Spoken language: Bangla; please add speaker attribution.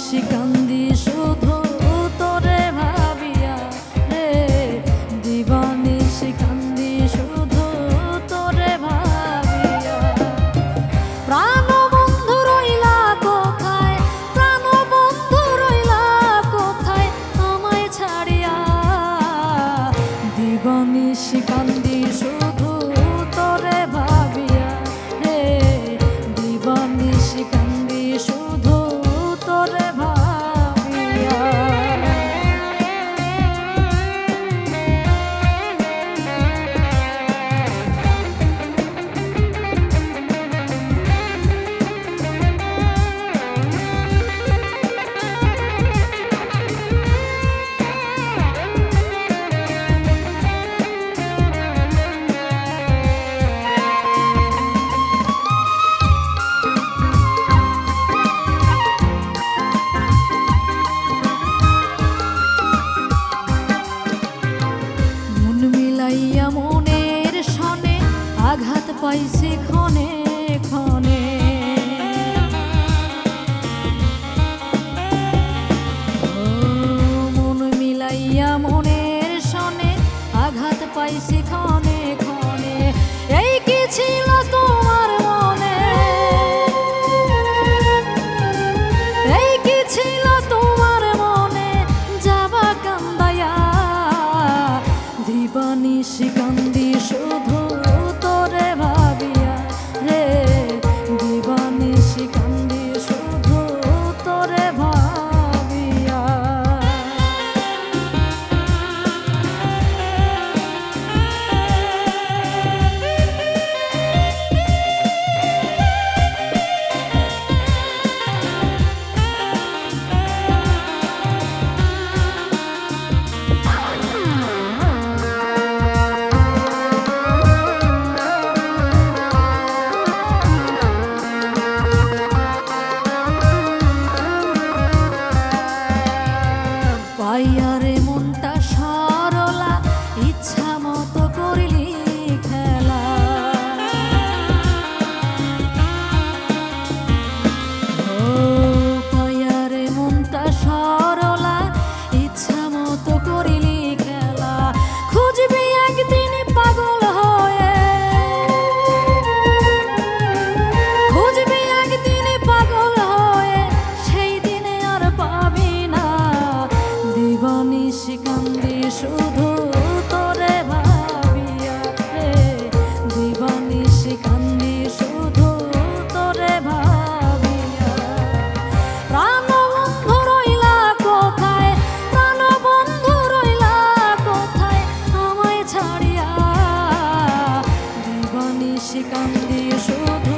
Speaker 1: দিবানিশি কান্দি শুধু তোরে ভাবিয়া রে, দিবানিশি কান্দি শুধু তোরে ভাবিয়া। প্রাণ বন্ধু রইলা কোথায়, প্রাণ বন্ধু রইলা কোথায় আমায় ছাড়িয়া, দিবানিশি কান্দি শুধু তোরে ভাবিয়া রে, দিবানিশি কান্দি শুধু তোরে ভাবিয়া। মনের সনে আঘাত পাইছে ক্ষণে ক্ষণে, মন মিলাইয়া মনের সনে আঘাত পাইছে ক্ষণে ক্ষণে। এই কি ছিল তোমার মনে, এই কি ছিল তোমার মনে যাবা কান্দায়া, দিবানিশি কান্দি শুধু তোরে ভাবিয়া রে, দিবানিশি কান্দি শুধু তোরে ভাবিয়া। পাইয়ারে মনটা সরলা ইচ্ছা মতো করিলি খেলা, ও পাইয়ারে মনটা সরলা ইচ্ছা মতো করিলি খেলা। খুঁজবি একদিন পাগল হয়ে, খুঁজবি একদিন পাগল হয়ে, সেই দিনে আর পাবি না, দিবানিশি কান্দি শুধু তোরে ভাবিয়া রে, দিবানিশি কান্দি শুধু তোরে ভাবিয়া। প্রাণ বন্ধু রইলা কোথায়, প্রাণ বন্ধু রইলা কোথায় আমায় ছাড়িয়া, দিবানিশি কান্দি শুধু